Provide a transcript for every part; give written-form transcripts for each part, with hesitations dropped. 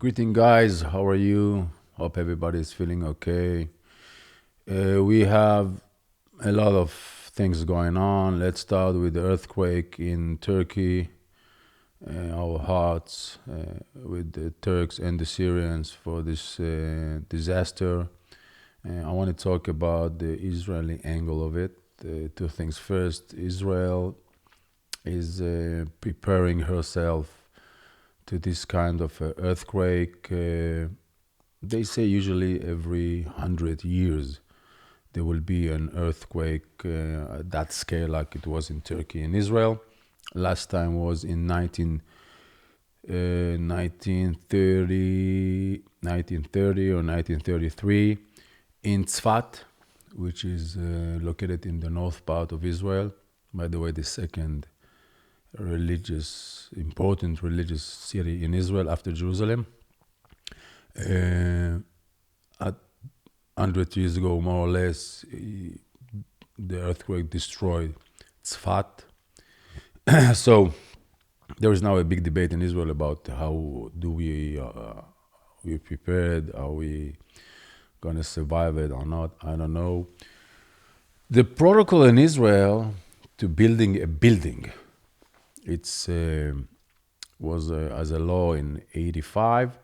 Greeting, guys. How are you? Hope everybody's feeling okay. We have a lot of things going on. Let's start with the earthquake in Turkey. Our hearts with the Turks and the Syrians for this disaster. I want to talk about the Israeli angle of it. Two things. First, Israel is preparing herself to this kind of earthquake. They say usually every 100 years there will be an earthquake at that scale, like it was in Turkey and Israel. Last time was in 1930 or 1933 in Tzfat, which is located in the north part of Israel. By the way, the second important religious city in Israel after Jerusalem. At 100 years ago, more or less, the earthquake destroyed Tzfat. So there is now a big debate in Israel about how do we prepared, are we gonna survive it or not? I don't know. The protocol in Israel to building a building, it's was as a law in '85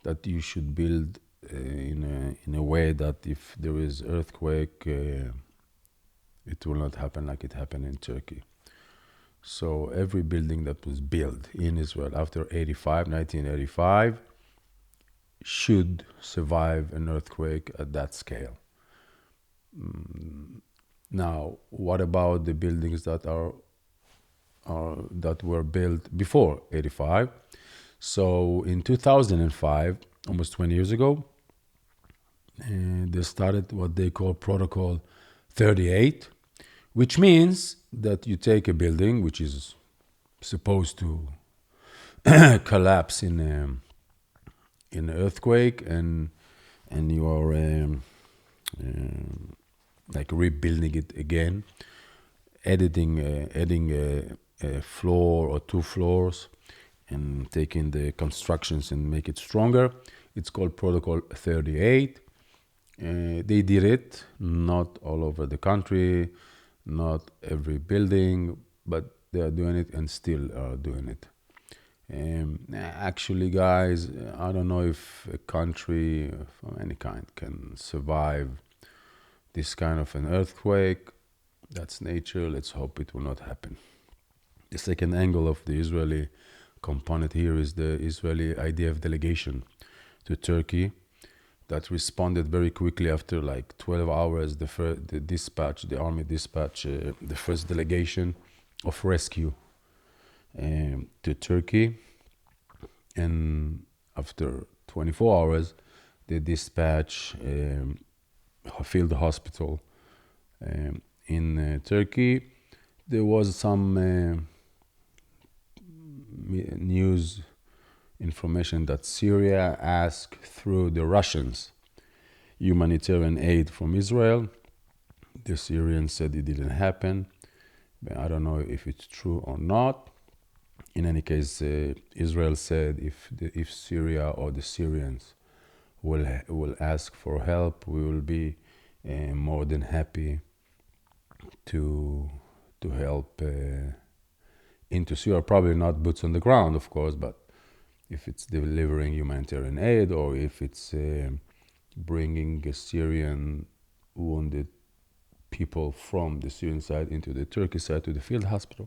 that you should build in a way that if there is earthquake, it will not happen like it happened in Turkey. So every building that was built in Israel after 1985, should survive an earthquake at that scale. Now, what about the buildings that that were built before '85? So in 2005, almost 20 years ago, they started what they call Protocol 38, which means that you take a building which is supposed to collapse in an earthquake, and you are like rebuilding it again, adding a floor or two floors, and taking the constructions and make it stronger. It's called Protocol 38. They did it, not all over the country, not every building, but they are doing it and still are doing it. Actually, guys, I don't know if a country of any kind can survive this kind of an earthquake. That's nature. Let's hope it will not happen. The second angle of the Israeli component here is the Israeli IDF delegation to Turkey that responded very quickly after like 12 hours. The army dispatch, the first delegation of rescue to Turkey, and after 24 hours, they dispatch a field hospital in Turkey. There was some news information that Syria asked through the Russians humanitarian aid from Israel. The Syrians said it didn't happen, but I don't know if it's true or not. In any case, Israel said if Syria or the Syrians will ask for help, we will be more than happy to help into Syria. Probably not boots on the ground, of course, but if it's delivering humanitarian aid or if it's bringing a Syrian wounded people from the Syrian side into the Turkish side to the field hospital.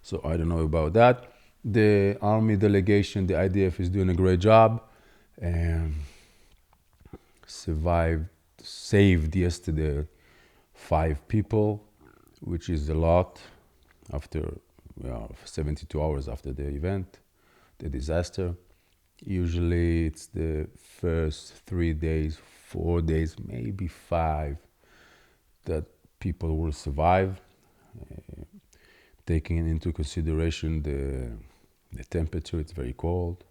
So I don't know about that. The army delegation, the IDF, is doing a great job. Saved yesterday 5 people, which is a lot after 72 hours after the event, the disaster. Usually it's the first 3 days, 4 days, maybe 5 that people will survive, taking into consideration the temperature. It's very cold,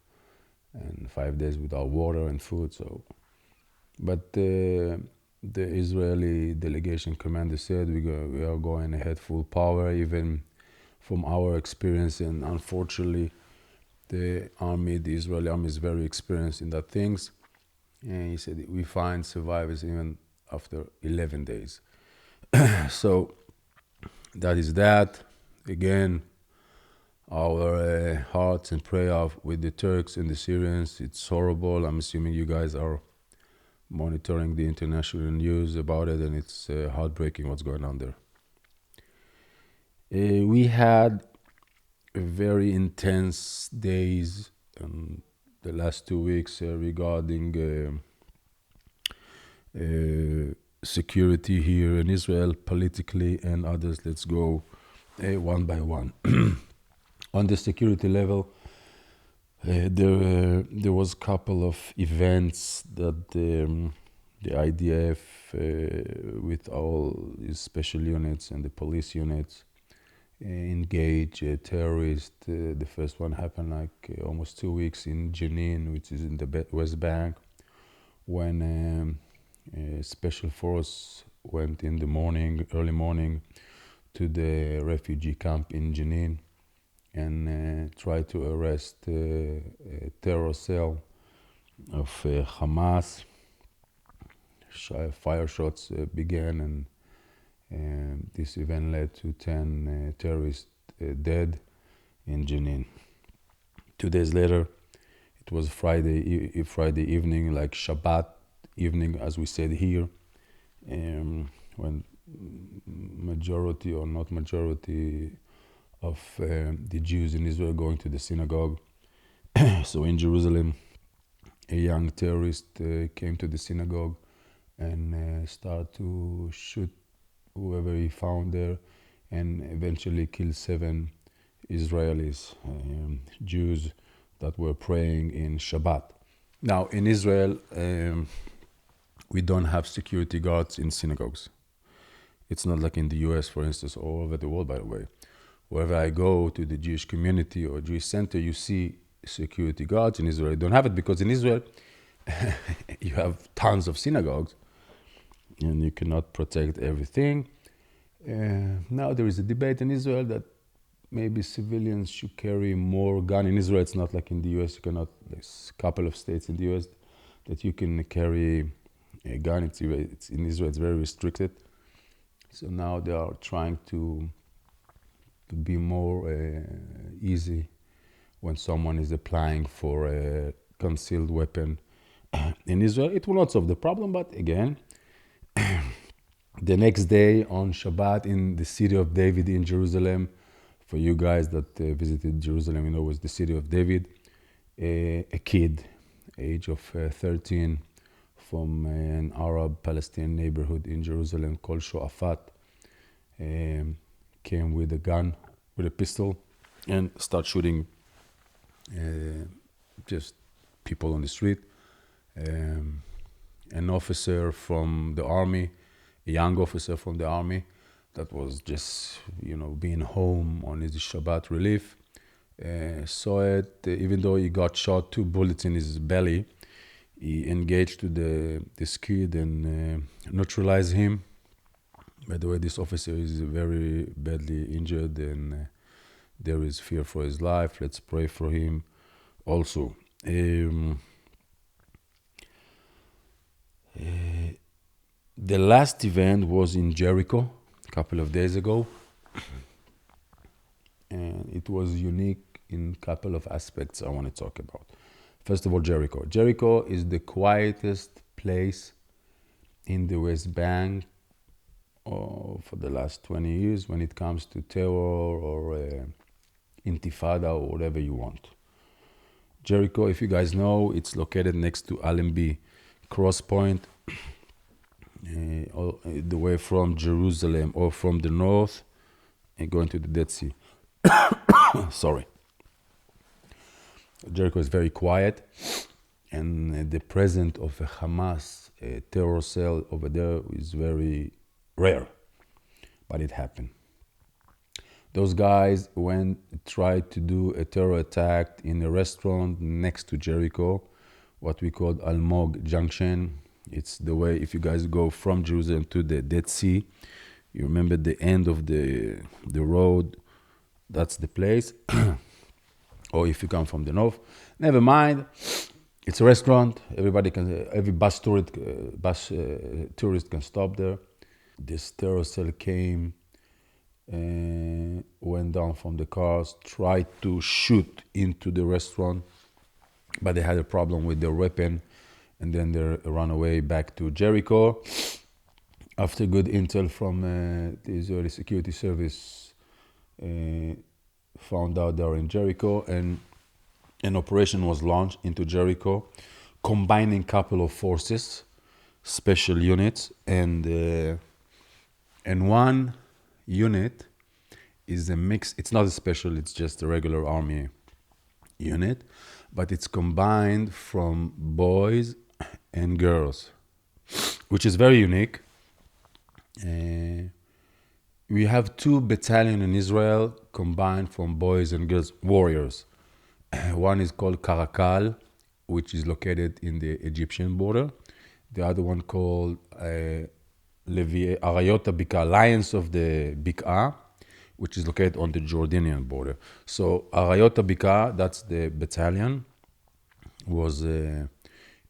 and 5 days without water and food. So, but the Israeli delegation commander said we are going ahead full power, even from our experience, and unfortunately The Israeli army is very experienced in that things. And he said we find survivors even after 11 days. So that is that. Again, our hearts and prayer with the Turks and the Syrians. It's horrible. I'm assuming you guys are monitoring the international news about it, and it's heartbreaking what's going on there. We had very intense days the last 2 weeks regarding security here in Israel, politically and others. Let's go one by one. On the security level, there was a couple of events that the IDF, with all its special units and the police units, engage terrorists. The first one happened like almost 2 weeks in Jenin, which is in the West Bank, when a special force went in the morning, early morning, to the refugee camp in Jenin and tried to arrest a terror cell of Hamas. Fire shots began, and this event led to 10 terrorists dead in Jenin. 2 days later, it was Friday evening, like Shabbat evening, as we said here, when majority or not majority of the Jews in Israel going to the synagogue. So in Jerusalem, a young terrorist came to the synagogue and started to shoot whoever he found there, and eventually killed 7 Israelis, Jews that were praying in Shabbat. Now, in Israel, we don't have security guards in synagogues. It's not like in the US, for instance, or all over the world, by the way. Wherever I go to the Jewish community or Jewish center, you see security guards. In Israel, you don't have it because in Israel, you have tons of synagogues and you cannot protect everything. Now there is a debate in Israel that maybe civilians should carry more gun. In Israel, it's not like in the US. You cannot. There's a couple of states in the US that you can carry a gun. It's in Israel. It's very restricted. So now they are trying to be more easy when someone is applying for a concealed weapon. In Israel, it will not solve the problem, but again, the next day on Shabbat in the city of David in Jerusalem, for you guys that visited Jerusalem, you know, it was the city of David, a kid, age of 13, from an Arab Palestinian neighborhood in Jerusalem called Shoafat, came with a gun, with a pistol, and start shooting just people on the street. An officer from the army, a young officer from the army that was just, being home on his Shabbat relief, saw it. Even though he got shot 2 bullets in his belly, he engaged to this kid and neutralized him. By the way, this officer is very badly injured and there is fear for his life. Let's pray for him also. The last event was in Jericho a couple of days ago, and it was unique in a couple of aspects I want to talk about. First of all, Jericho. Jericho is the quietest place in the West Bank for the last 20 years when it comes to terror or intifada or whatever you want. Jericho, if you guys know, it's located next to Allenby Cross Point, the way from Jerusalem or from the north and going to the Dead Sea. Sorry. Jericho is very quiet, and the presence of a Hamas terror cell over there is very rare, but it happened. Those guys tried to do a terror attack in a restaurant next to Jericho, what we call Almog Junction. It's the way, if you guys go from Jerusalem to the Dead Sea, you remember the end of the road, that's the place. or if you come from the north, never mind. It's a restaurant. Every tourist can stop there. This terror cell came, went down from the cars, tried to shoot into the restaurant, but they had a problem with their weapon, and then they ran away back to Jericho. After good intel from the Israeli security service, found out they were in Jericho, and an operation was launched into Jericho, combining couple of forces, special units, and one unit is a mix. It's not a special; it's just a regular army unit, but it's combined from boys and girls, which is very unique. We have two battalions in Israel combined from boys and girls, warriors. One is called Karakal, which is located in the Egyptian border. The other one called Arayot Bika, Lions of the Bika, which is located on the Jordanian border. So Arayot Bika, that's the battalion, was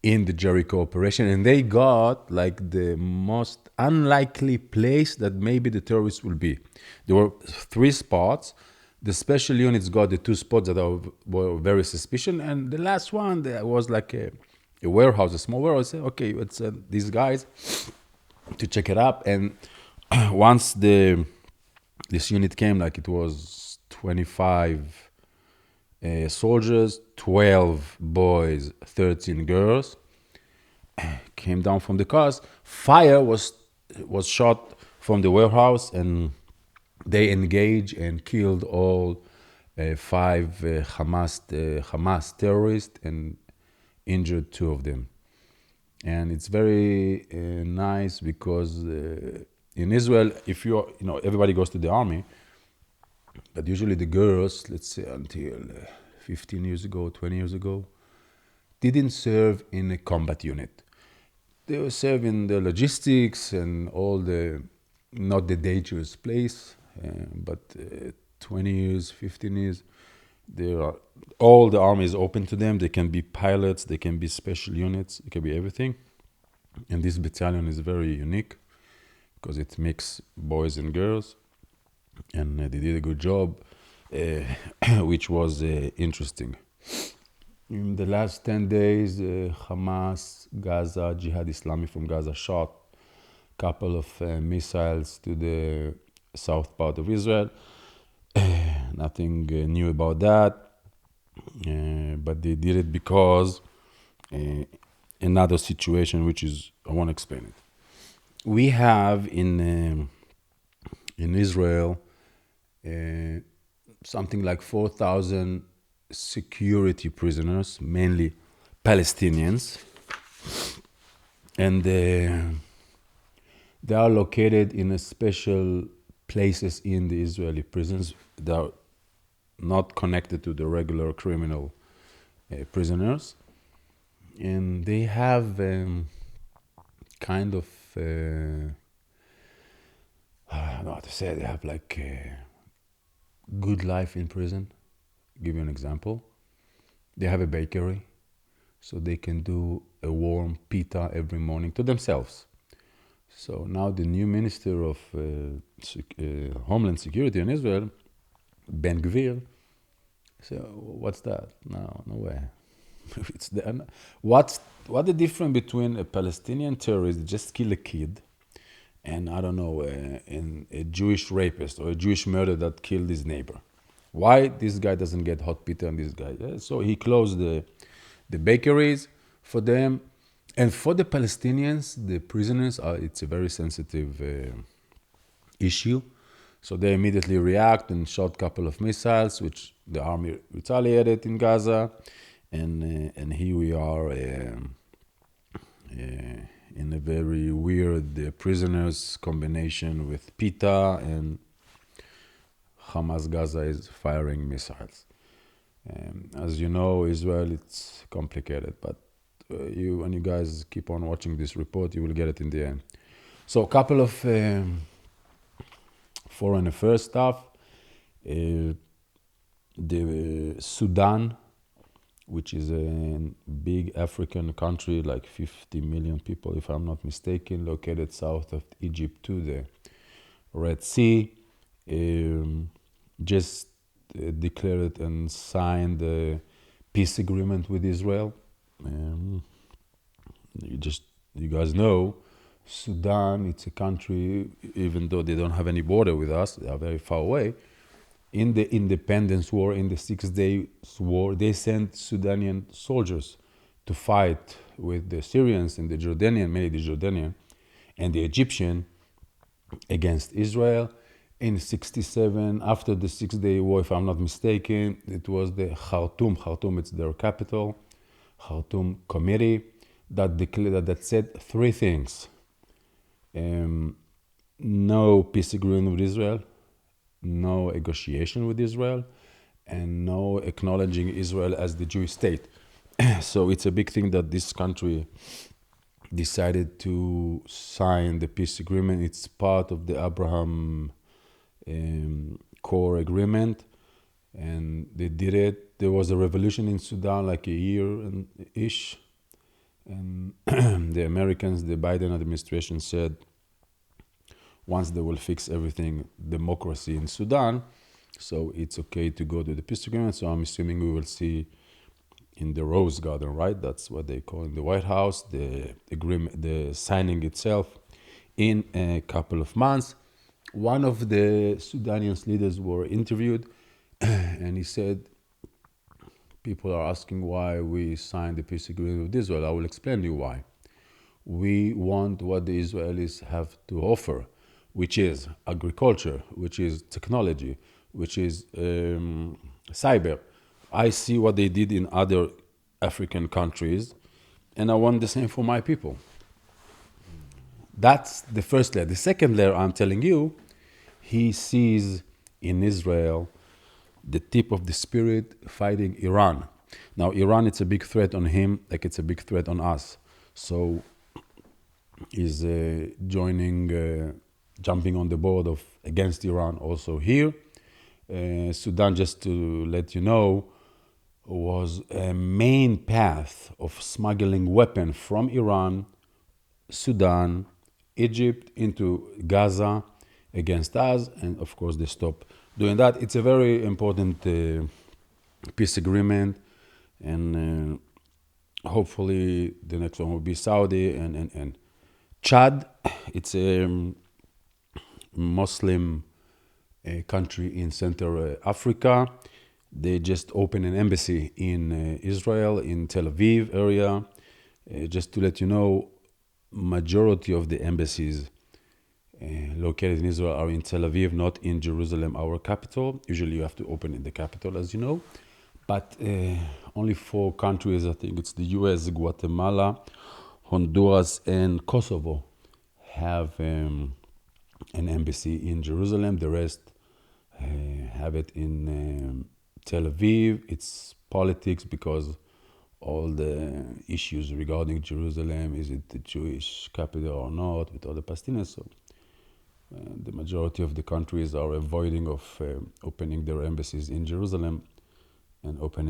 in the Jericho operation, and they got like the most unlikely place that maybe the terrorists will be. There were three spots. The special units got the two spots that were very suspicious, and the last one there was like a warehouse, a small warehouse. Okay, let's these guys to check it up. And once this unit came, like it was 25 soldiers, 12 boys, 13 girls, came down from the cars. Fire was shot from the warehouse, and they engaged and killed all five Hamas terrorists and injured two of them. And it's very nice because in Israel, if everybody goes to the army, but usually the girls, let's say until 15 years ago, 20 years ago, didn't serve in a combat unit. They were serving the logistics and all not the dangerous place, but 20 years, 15 years, all the army is open to them. They can be pilots, they can be special units, it can be everything. And this battalion is very unique because it mixes boys and girls, and they did a good job, which was interesting. In the last 10 days, Hamas, Gaza, Jihad Islami from Gaza shot a couple of missiles to the south part of Israel. Nothing new about that, but they did it because another situation, which is, I want to explain it. We have in Israel something like 4,000 security prisoners, mainly Palestinians, and they are located in a special places in the Israeli prisons that are not connected to the regular criminal prisoners, and they have kind of I don't know how to say it. They have like a good life in prison. Give you an example. They have a bakery, so they can do a warm pita every morning to themselves. So now the new minister of Homeland Security in Israel, Ben Gvir, so what's that? No way. What the difference between a Palestinian terrorist that just kill a kid and I don't know a Jewish rapist or a Jewish murderer that killed his neighbor? Why this guy doesn't get hot pita and this guy? So he closed the bakeries for them. And for the Palestinians, the prisoners, it's a very sensitive issue. So they immediately react and shot a couple of missiles, which the army retaliated in Gaza. And here we are in a very weird prisoners combination with pita, and Hamas Gaza is firing missiles. As you know, Israel, it's complicated, but when you guys keep on watching this report, you will get it in the end. So a couple of foreign affairs stuff. The the Sudan, which is a big African country, like 50 million people, if I'm not mistaken, located south of Egypt to the Red Sea, um, just declared and signed a peace agreement with Israel. Um, you guys know, Sudan, it's a country, even though they don't have any border with us, they are very far away. In the independence war, in the 6 Days War, they sent Sudanian soldiers to fight with the Syrians and the Jordanian, mainly the Jordanian, and the Egyptian against Israel. In 67, after the 6 Day War, if I'm not mistaken, it was the Khartoum, it's their capital, Khartoum Committee, that declared, that said three things. Um, no peace agreement with Israel, no negotiation with Israel, and no acknowledging Israel as the Jewish state. So it's a big thing that this country decided to sign the peace agreement. It's part of the Abraham core agreement, and they did it. There was a revolution in Sudan like a year and ish, and the Americans, the Biden administration said once they will fix everything, democracy in Sudan, so it's okay to go to the peace agreement. So I'm assuming we will see in the Rose Garden, right? That's what they call in the White House, the agreement, the signing itself in a couple of months. One of the Sudanian leaders were interviewed, and he said, people are asking why we signed the peace agreement with Israel. I will explain to you why. We want what the Israelis have to offer, which is agriculture, which is technology, which is cyber. I see what they did in other African countries, and I want the same for my people. That's the first layer. The second layer, I'm telling you, he sees in Israel the tip of the spirit fighting Iran. Now, Iran, it's a big threat on him, like it's a big threat on us. So he's jumping on the board of against Iran also here. Sudan, just to let you know, was a main path of smuggling weapons from Iran, Sudan, Egypt into Gaza against us, and of course they stopped doing that. It's a very important peace agreement, and hopefully the next one will be Saudi and Chad. It's a Muslim country in Central Africa. They just opened an embassy in Israel, in Tel Aviv area. Just to let you know, majority of the embassies located in Israel are in Tel Aviv, not in Jerusalem, our capital. Usually you have to open in the capital, as you know. But only 4 countries, I think it's the US, Guatemala, Honduras, and Kosovo have an embassy in Jerusalem. The rest have it in Tel Aviv. It's politics because all the issues regarding Jerusalem, is it the Jewish capital or not, with all the Palestinians. So the majority of the countries are avoiding of opening their embassies in Jerusalem and open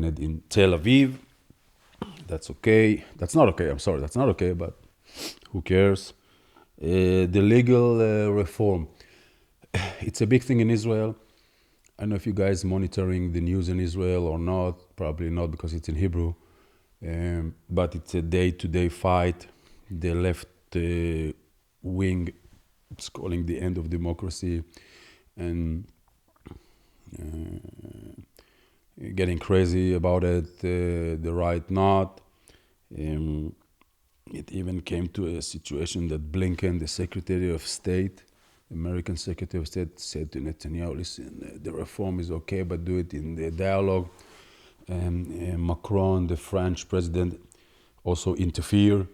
it in Tel Aviv. That's okay. That's not okay. I'm sorry. That's not okay, but who cares? The legal reform. It's a big thing in Israel. I don't know if you guys monitoring the news in Israel or not. Probably not, because it's in Hebrew. But it's a day-to-day fight. The left wing is calling the end of democracy, and getting crazy about it. The right not. It even came to a situation that Blinken, the Secretary of State, American Secretary of State, said to Netanyahu, listen, the reform is okay, but do it in the dialogue. Macron, the French president, also interfered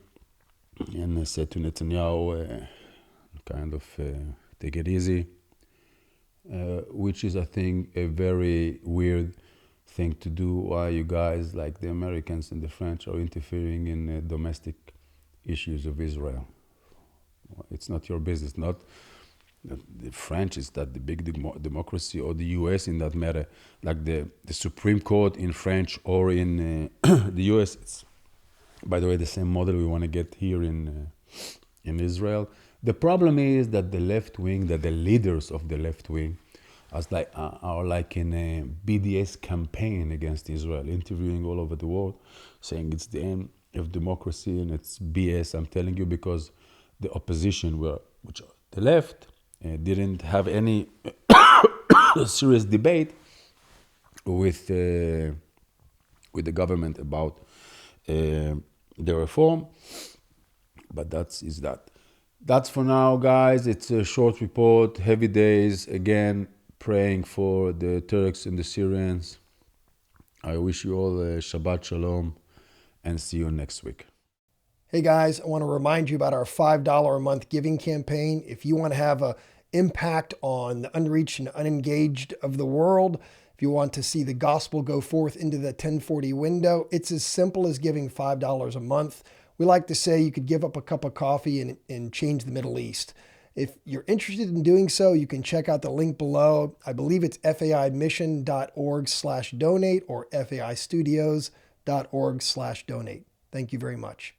and said to Netanyahu, take it easy, which is, I think, a very weird thing to do. Why you guys, like the Americans and the French, are interfering in domestic issues of Israel? It's not your business. The French is that the big democracy, or the U.S. in that matter, like the Supreme Court in French or in the U.S. It's, by the way, the same model we want to get here in Israel. The problem is that the left wing, that the leaders of the left wing, are like in a BDS campaign against Israel, interviewing all over the world, saying it's the end of democracy and it's BS. I'm telling you, because the opposition, which the left, didn't have any serious debate with the government about the reform. But that's for now, guys. It's a short report, heavy days. Again, praying for the Turks and the Syrians. I wish you all a Shabbat Shalom, and see you next week. Hey guys, I want to remind you about our $5 a month giving campaign. If you want to have an impact on the unreached and unengaged of the world, if you want to see the gospel go forth into the 1040 window, it's as simple as giving $5 a month. We like to say you could give up a cup of coffee and change the Middle East. If you're interested in doing so, you can check out the link below. I believe it's faimission.org/donate or faistudios.org/donate. Thank you very much.